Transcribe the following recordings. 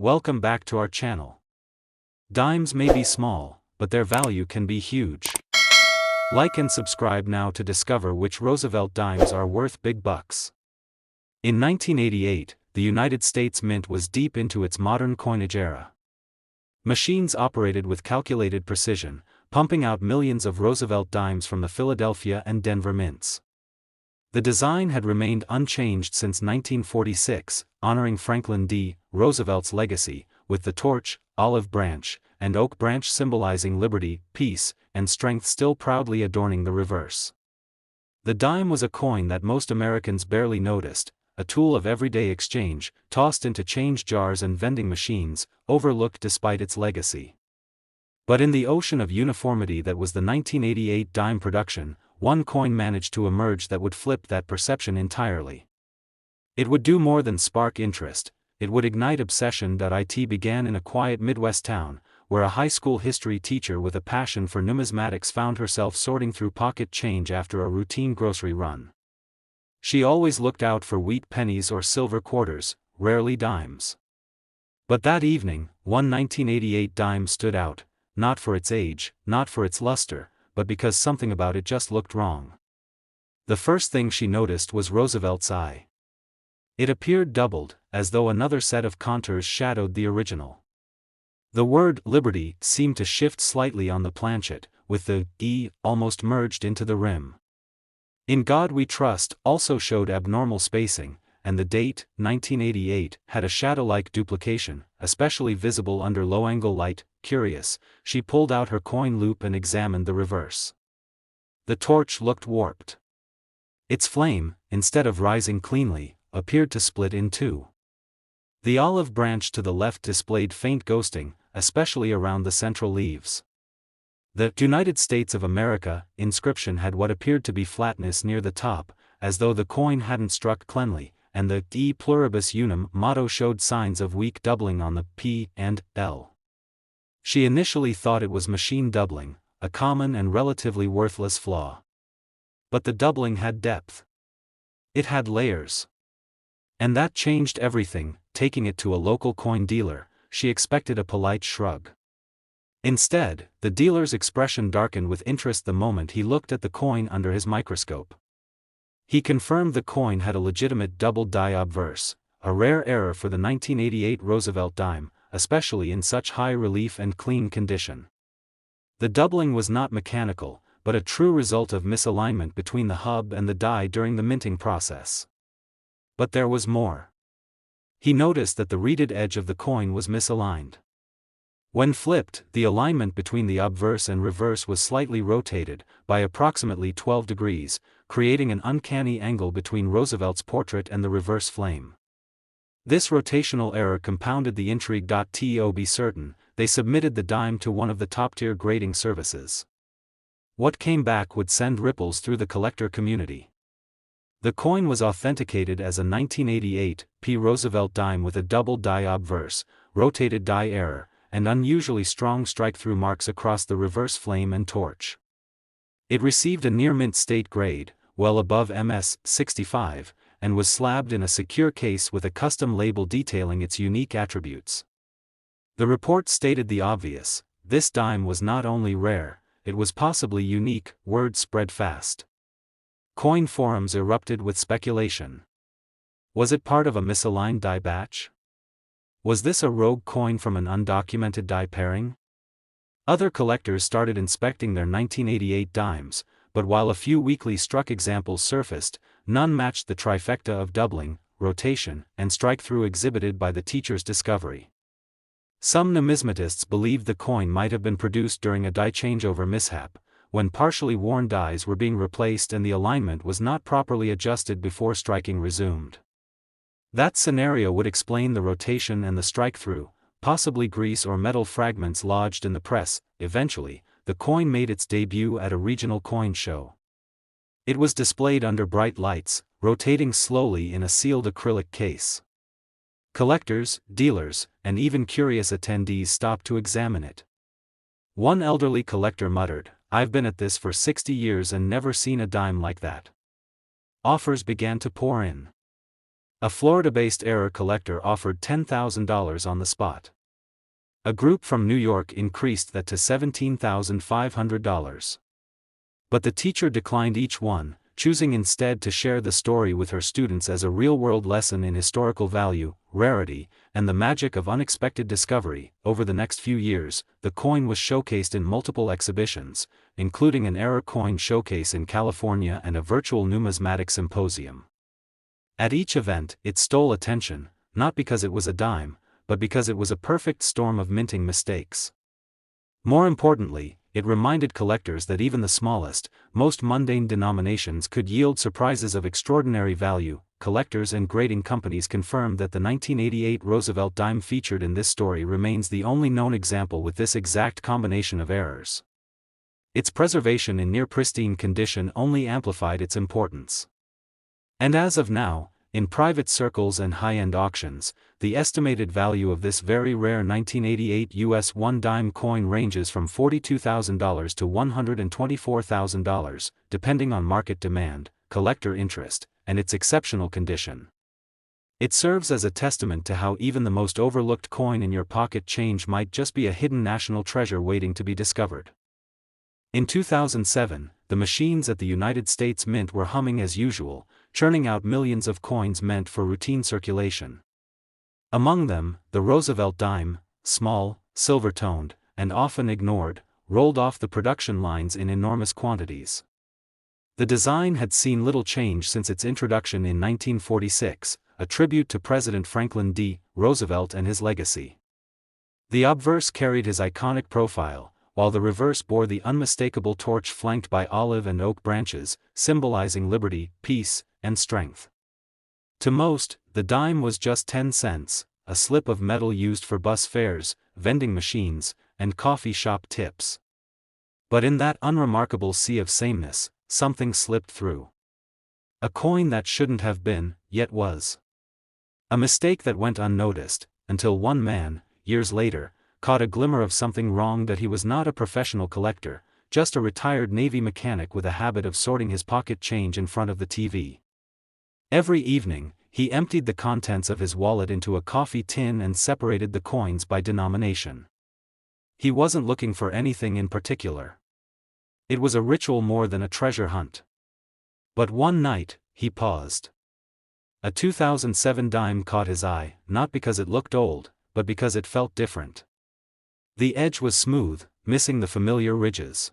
Welcome back to our channel. Dimes may be small, but their value can be huge. Like and subscribe now to discover which Roosevelt dimes are worth big bucks. In 1988, the United States Mint was deep into its modern coinage era. Machines operated with calculated precision, pumping out millions of Roosevelt dimes from the Philadelphia and Denver mints. The design had remained unchanged since 1946, honoring Franklin D. Roosevelt's legacy, with the torch, olive branch, and oak branch symbolizing liberty, peace, and strength still proudly adorning the reverse. The dime was a coin that most Americans barely noticed, a tool of everyday exchange, tossed into change jars and vending machines, overlooked despite its legacy. But in the ocean of uniformity that was the 1988 dime production, one coin managed to emerge that would flip that perception entirely. It would do more than spark interest, it would ignite obsession. It began in a quiet Midwest town, where a high school history teacher with a passion for numismatics found herself sorting through pocket change after a routine grocery run. She always looked out for wheat pennies or silver quarters, rarely dimes. But that evening, one 1988 dime stood out, not for its age, not for its luster, but because something about it just looked wrong. The first thing she noticed was Roosevelt's eye. It appeared doubled, as though another set of contours shadowed the original. The word liberty seemed to shift slightly on the planchet, with the E almost merged into the rim. In God We Trust also showed abnormal spacing, and the date, 1988, had a shadow-like duplication, especially visible under low-angle light. Curious, she pulled out her coin loop and examined the reverse. The torch looked warped. Its flame, instead of rising cleanly, appeared to split in two. The olive branch to the left displayed faint ghosting, especially around the central leaves. The United States of America inscription had what appeared to be flatness near the top, as though the coin hadn't struck cleanly, and the E pluribus unum motto showed signs of weak doubling on the P and L. She initially thought it was machine doubling, a common and relatively worthless flaw. But the doubling had depth. It had layers. And that changed everything. Taking it to a local coin dealer, she expected a polite shrug. Instead, the dealer's expression darkened with interest the moment he looked at the coin under his microscope. He confirmed the coin had a legitimate doubled die obverse, a rare error for the 1988 Roosevelt dime, especially in such high relief and clean condition. The doubling was not mechanical, but a true result of misalignment between the hub and the die during the minting process. But there was more. He noticed that the reeded edge of the coin was misaligned. When flipped, the alignment between the obverse and reverse was slightly rotated, by approximately 12 degrees, creating an uncanny angle between Roosevelt's portrait and the reverse flame. This rotational error compounded the intrigue. To be certain, they submitted the dime to one of the top-tier grading services. What came back would send ripples through the collector community. The coin was authenticated as a 1988 P. Roosevelt dime with a double die obverse, rotated die error, and unusually strong strike-through marks across the reverse flame and torch. It received a near-mint state grade, well above MS 65, and was slabbed in a secure case with a custom label detailing its unique attributes. The report stated the obvious: this dime was not only rare, it was possibly unique. Word spread fast. Coin forums erupted with speculation. Was it part of a misaligned die batch? Was this a rogue coin from an undocumented die pairing? Other collectors started inspecting their 1988 dimes, but while a few weakly struck examples surfaced, none matched the trifecta of doubling, rotation, and strike-through exhibited by the teacher's discovery. Some numismatists believed the coin might have been produced during a die changeover mishap, when partially worn dies were being replaced and the alignment was not properly adjusted before striking resumed. That scenario would explain the rotation and the strike-through, possibly grease or metal fragments lodged in the press. Eventually, the coin made its debut at a regional coin show. It was displayed under bright lights, rotating slowly in a sealed acrylic case. Collectors, dealers, and even curious attendees stopped to examine it. One elderly collector muttered, "I've been at this for 60 years and never seen a dime like that." Offers began to pour in. A Florida-based error collector offered $10,000 on the spot. A group from New York increased that to $17,500. But the teacher declined each one, choosing instead to share the story with her students as a real-world lesson in historical value, rarity, and the magic of unexpected discovery. Over the next few years, the coin was showcased in multiple exhibitions, including an error coin showcase in California and a virtual numismatic symposium. At each event, it stole attention, not because it was a dime, but because it was a perfect storm of minting mistakes. More importantly, it reminded collectors that even the smallest, most mundane denominations could yield surprises of extraordinary value. Collectors and grading companies confirmed that the 1988 Roosevelt dime featured in this story remains the only known example with this exact combination of errors. Its preservation in near-pristine condition only amplified its importance. And as of now, in private circles and high-end auctions, the estimated value of this very rare 1988 US 1 dime coin ranges from $42,000 to $124,000, depending on market demand, collector interest, and its exceptional condition. It serves as a testament to how even the most overlooked coin in your pocket change might just be a hidden national treasure waiting to be discovered. In 2007, the machines at the United States Mint were humming as usual, churning out millions of coins meant for routine circulation. Among them, the Roosevelt dime, small, silver-toned, and often ignored, rolled off the production lines in enormous quantities. The design had seen little change since its introduction in 1946, a tribute to President Franklin D. Roosevelt and his legacy. The obverse carried his iconic profile, while the reverse bore the unmistakable torch flanked by olive and oak branches, symbolizing liberty, peace, and strength. To most, the dime was just 10 cents, a slip of metal used for bus fares, vending machines, and coffee shop tips. But in that unremarkable sea of sameness, something slipped through. A coin that shouldn't have been, yet was. A mistake that went unnoticed, until one man, years later, caught a glimmer of something wrong. That he was not a professional collector, just a retired Navy mechanic with a habit of sorting his pocket change in front of the TV. Every evening, he emptied the contents of his wallet into a coffee tin and separated the coins by denomination. He wasn't looking for anything in particular. It was a ritual more than a treasure hunt. But one night, he paused. A 2007 dime caught his eye, not because it looked old, but because it felt different. The edge was smooth, missing the familiar ridges.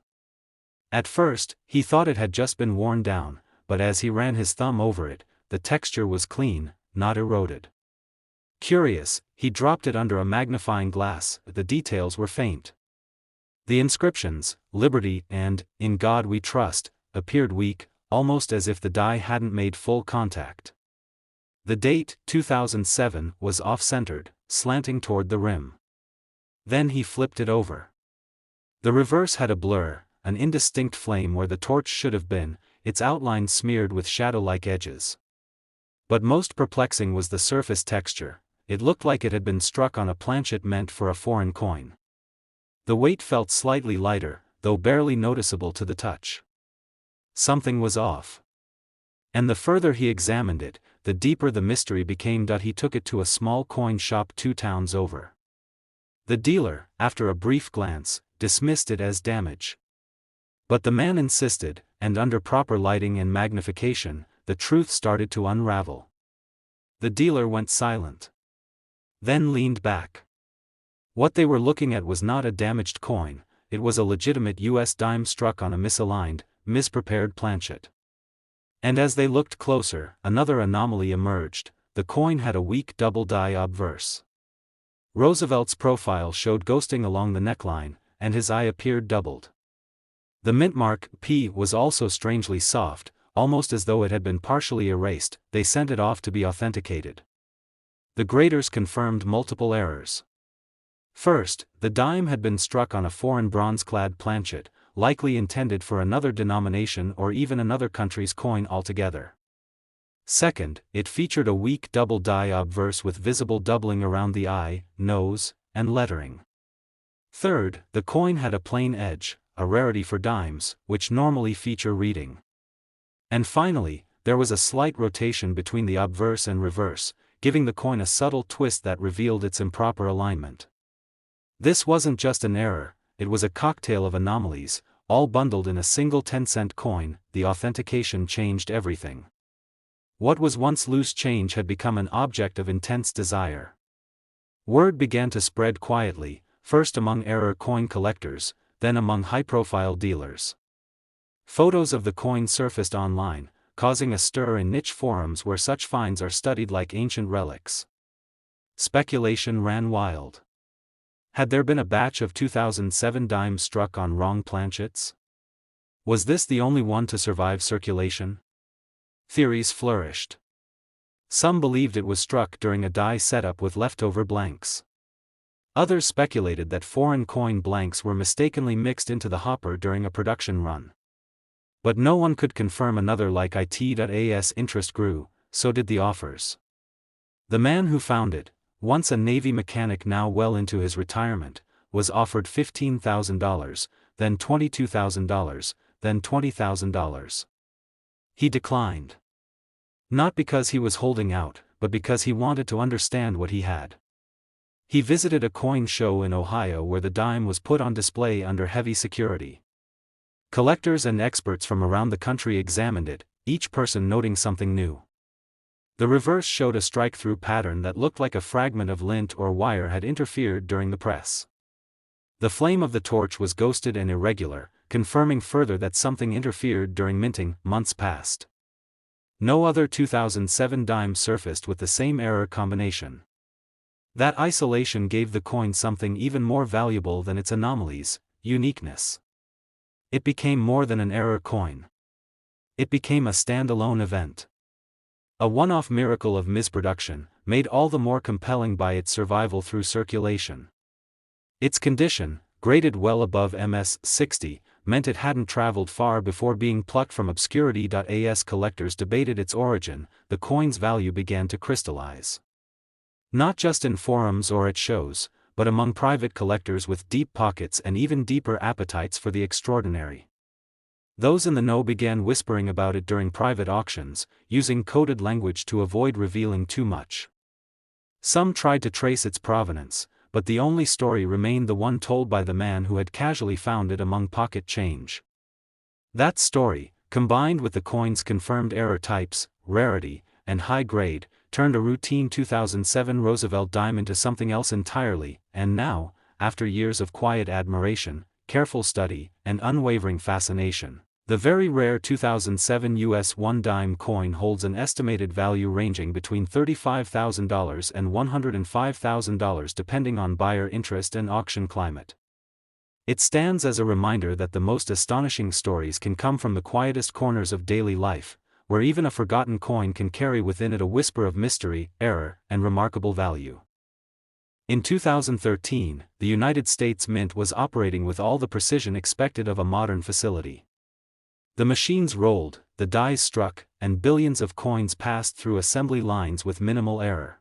At first, he thought it had just been worn down, but as he ran his thumb over it, the texture was clean, not eroded. Curious, he dropped it under a magnifying glass. The details were faint. The inscriptions, "Liberty" and "In God We Trust," appeared weak, almost as if the die hadn't made full contact. The date, 2007, was off-centered, slanting toward the rim. Then he flipped it over. The reverse had a blur, an indistinct flame where the torch should have been, its outline smeared with shadow-like edges. But most perplexing was the surface texture. It looked like it had been struck on a planchet meant for a foreign coin. The weight felt slightly lighter, though barely noticeable to the touch. Something was off. And the further he examined it, the deeper the mystery became. He took it to a small coin shop 2 towns over. The dealer, after a brief glance, dismissed it as damage. But the man insisted, and under proper lighting and magnification, the truth started to unravel. The dealer went silent. Then leaned back. What they were looking at was not a damaged coin, it was a legitimate US dime struck on a misaligned, misprepared planchet. And as they looked closer, another anomaly emerged. The coin had a weak double die obverse. Roosevelt's profile showed ghosting along the neckline, and his eye appeared doubled. The mint mark, P, was also strangely soft, almost as though it had been partially erased. They sent it off to be authenticated. The graders confirmed multiple errors. First, the dime had been struck on a foreign bronze-clad planchet, likely intended for another denomination or even another country's coin altogether. Second, it featured a weak double die obverse with visible doubling around the eye, nose, and lettering. Third, the coin had a plain edge, a rarity for dimes, which normally feature reading. And finally, there was a slight rotation between the obverse and reverse, giving the coin a subtle twist that revealed its improper alignment. This wasn't just an error, it was a cocktail of anomalies, all bundled in a single 10-cent coin. The authentication changed everything. What was once loose change had become an object of intense desire. Word began to spread quietly, first among error coin collectors, then among high-profile dealers. Photos of the coin surfaced online, causing a stir in niche forums where such finds are studied like ancient relics. Speculation ran wild. Had there been a batch of 2007 dimes struck on wrong planchets? Was this the only one to survive circulation? Theories flourished. Some believed it was struck during a die setup with leftover blanks. Others speculated that foreign coin blanks were mistakenly mixed into the hopper during a production run. But no one could confirm another. Like it.as interest grew, so did the offers. The man who found it, once a Navy mechanic now well into his retirement, was offered $15,000, then $22,000, then $20,000. He declined. Not because he was holding out, but because he wanted to understand what he had. He visited a coin show in Ohio where the dime was put on display under heavy security. Collectors and experts from around the country examined it, each person noting something new. The reverse showed a strike-through pattern that looked like a fragment of lint or wire had interfered during the press. The flame of the torch was ghosted and irregular, confirming further that something interfered during minting. Months passed. No other 2007 dime surfaced with the same error combination. That isolation gave the coin something even more valuable than its anomalies: uniqueness. It became more than an error coin. It became a standalone event. A one-off miracle of misproduction, made all the more compelling by its survival through circulation. Its condition, graded well above MS-60, meant it hadn't traveled far before being plucked from obscurity. As collectors debated its origin, the coin's value began to crystallize. Not just in forums or at shows, but among private collectors with deep pockets and even deeper appetites for the extraordinary. Those in the know began whispering about it during private auctions, using coded language to avoid revealing too much. Some tried to trace its provenance, but the only story remained the one told by the man who had casually found it among pocket change. That story, combined with the coin's confirmed error types, rarity, and high grade, turned a routine 2007 Roosevelt dime into something else entirely. And now, after years of quiet admiration, careful study, and unwavering fascination, the very rare 2007 US 1 dime coin holds an estimated value ranging between $35,000 and $105,000 depending on buyer interest and auction climate. It stands as a reminder that the most astonishing stories can come from the quietest corners of daily life, where even a forgotten coin can carry within it a whisper of mystery, error, and remarkable value. In 2013, the United States Mint was operating with all the precision expected of a modern facility. The machines rolled, the dies struck, and billions of coins passed through assembly lines with minimal error.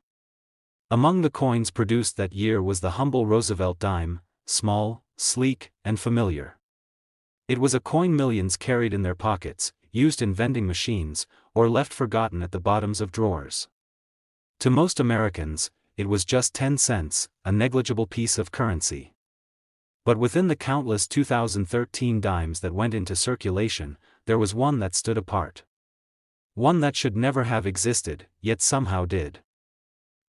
Among the coins produced that year was the humble Roosevelt dime, small, sleek, and familiar. It was a coin millions carried in their pockets, used in vending machines, or left forgotten at the bottoms of drawers. To most Americans, it was just 10 cents, a negligible piece of currency. But within the countless 2013 dimes that went into circulation, there was one that stood apart. One that should never have existed, yet somehow did.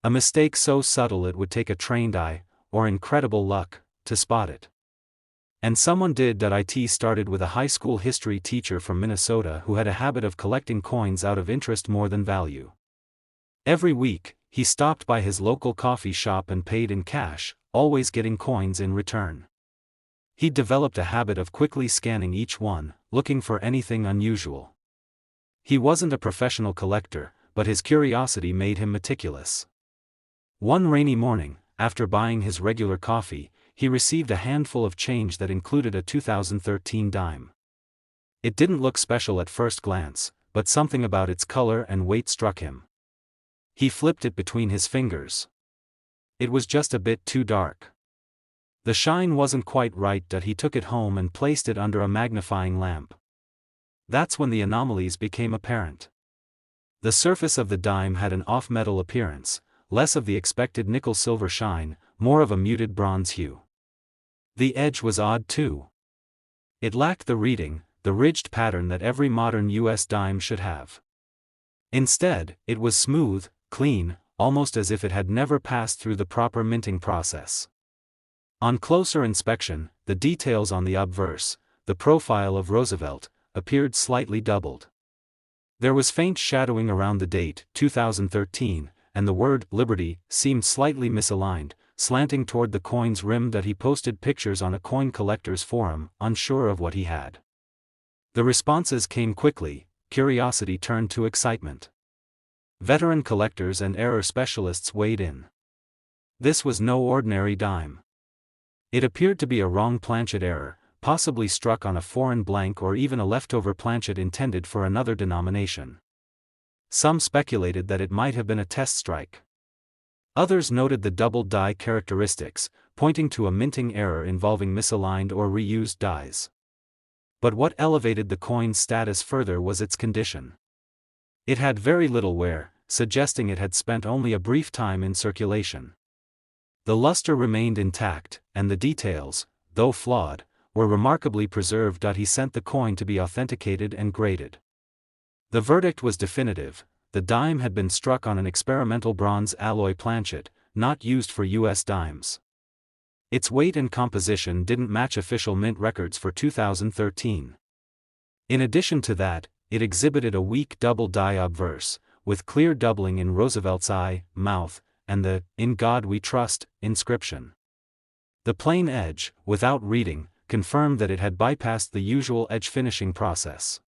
A mistake so subtle it would take a trained eye, or incredible luck, to spot it. And someone did. It started with a high school history teacher from Minnesota who had a habit of collecting coins out of interest more than value. Every week, he stopped by his local coffee shop and paid in cash, always getting coins in return. He'd developed a habit of quickly scanning each one, looking for anything unusual. He wasn't a professional collector, but his curiosity made him meticulous. One rainy morning, after buying his regular coffee, he received a handful of change that included a 2013 dime. It didn't look special at first glance, but something about its color and weight struck him. He flipped it between his fingers. It was just a bit too dark. The shine wasn't quite right. He took it home and placed it under a magnifying lamp. That's when the anomalies became apparent. The surface of the dime had an off-metal appearance, less of the expected nickel-silver shine, more of a muted bronze hue. The edge was odd too. It lacked the reading, the ridged pattern that every modern U.S. dime should have. Instead, it was smooth, clean, almost as if it had never passed through the proper minting process. On closer inspection, the details on the obverse, the profile of Roosevelt, appeared slightly doubled. There was faint shadowing around the date, 2013, and the word Liberty seemed slightly misaligned, slanting toward the coin's rim that he posted pictures on a coin collector's forum, unsure of what he had. The responses came quickly, curiosity turned to excitement. Veteran collectors and error specialists weighed in. This was no ordinary dime. It appeared to be a wrong planchet error, possibly struck on a foreign blank or even a leftover planchet intended for another denomination. Some speculated that it might have been a test strike. Others noted the doubled die characteristics, pointing to a minting error involving misaligned or reused dies. But what elevated the coin's status further was its condition. It had very little wear, suggesting it had spent only a brief time in circulation. The luster remained intact, and the details, though flawed, were remarkably preserved. He sent the coin to be authenticated and graded. The verdict was definitive: the dime had been struck on an experimental bronze alloy planchet, not used for U.S. dimes. Its weight and composition didn't match official mint records for 2013. In addition to that, it exhibited a weak double die obverse, with clear doubling in Roosevelt's eye, mouth, and the "In God We Trust" inscription. The plain edge, without reading, confirmed that it had bypassed the usual edge finishing process.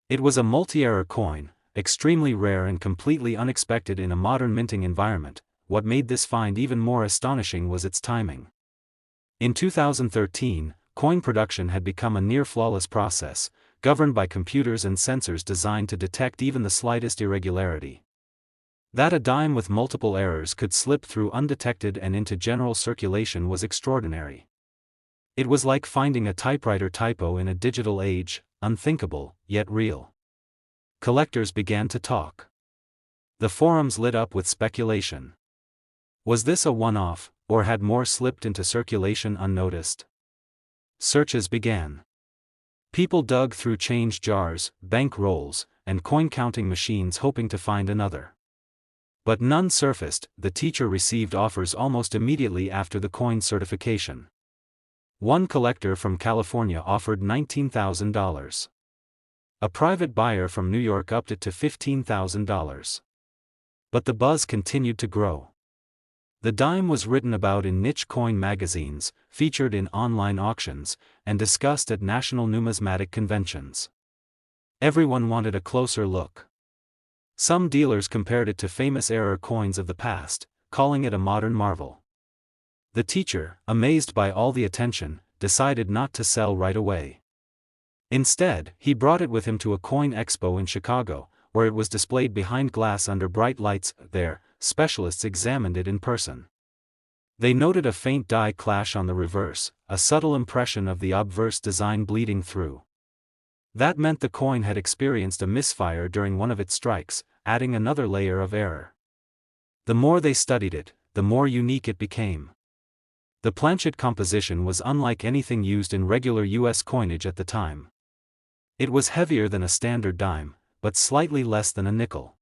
It was a multi-error coin, extremely rare and completely unexpected in a modern minting environment. What made this find even more astonishing was its timing. In 2013, coin production had become a near-flawless process, governed by computers and sensors designed to detect even the slightest irregularity. That a dime with multiple errors could slip through undetected and into general circulation was extraordinary. It was like finding a typewriter typo in a digital age, unthinkable, yet real. Collectors began to talk. The forums lit up with speculation. Was this a one-off, or had more slipped into circulation unnoticed? Searches began. People dug through change jars, bank rolls, and coin-counting machines hoping to find another. But none surfaced. The teacher received offers almost immediately after the coin's certification. One collector from California offered $19,000. A private buyer from New York upped it to $15,000. But the buzz continued to grow. The dime was written about in niche coin magazines, featured in online auctions, and discussed at national numismatic conventions. Everyone wanted a closer look. Some dealers compared it to famous error coins of the past, calling it a modern marvel. The teacher, amazed by all the attention, decided not to sell right away. Instead, he brought it with him to a coin expo in Chicago, where it was displayed behind glass under bright lights. There, specialists examined it in person. They noted a faint die clash on the reverse, a subtle impression of the obverse design bleeding through. That meant the coin had experienced a misfire during one of its strikes, adding another layer of error. The more they studied it, the more unique it became. The planchet composition was unlike anything used in regular U.S. coinage at the time. It was heavier than a standard dime, but slightly less than a nickel.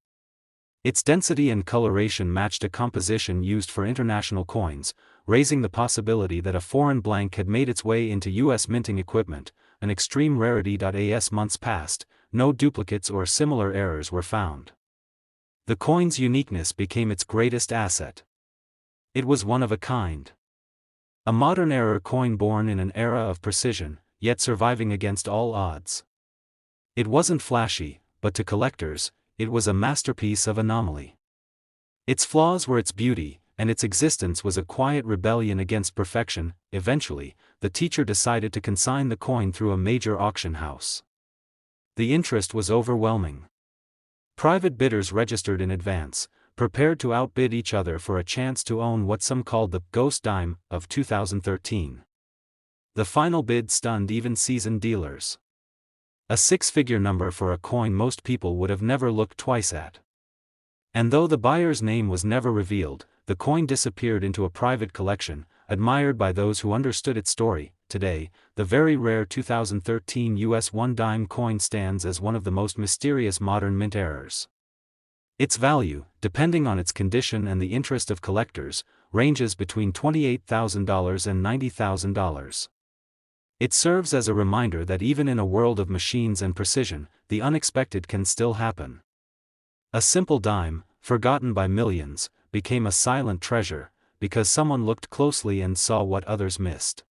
Its density and coloration matched a composition used for international coins, raising the possibility that a foreign blank had made its way into U.S. minting equipment, an extreme rarity. As months passed, no duplicates or similar errors were found. The coin's uniqueness became its greatest asset. It was one of a kind. A modern error coin born in an era of precision, yet surviving against all odds. It wasn't flashy, but to collectors, it was a masterpiece of anomaly. Its flaws were its beauty, and its existence was a quiet rebellion against perfection. Eventually, the teacher decided to consign the coin through a major auction house. The interest was overwhelming. Private bidders registered in advance, prepared to outbid each other for a chance to own what some called the "ghost dime" of 2013. The final bid stunned even seasoned dealers. A six-figure number for a coin most people would have never looked twice at. And though the buyer's name was never revealed, the coin disappeared into a private collection, admired by those who understood its story. Today, the very rare 2013 US 1 dime coin stands as one of the most mysterious modern mint errors. Its value, depending on its condition and the interest of collectors, ranges between $28,000 and $90,000. It serves as a reminder that even in a world of machines and precision, the unexpected can still happen. A simple dime, forgotten by millions, became a silent treasure, because someone looked closely and saw what others missed.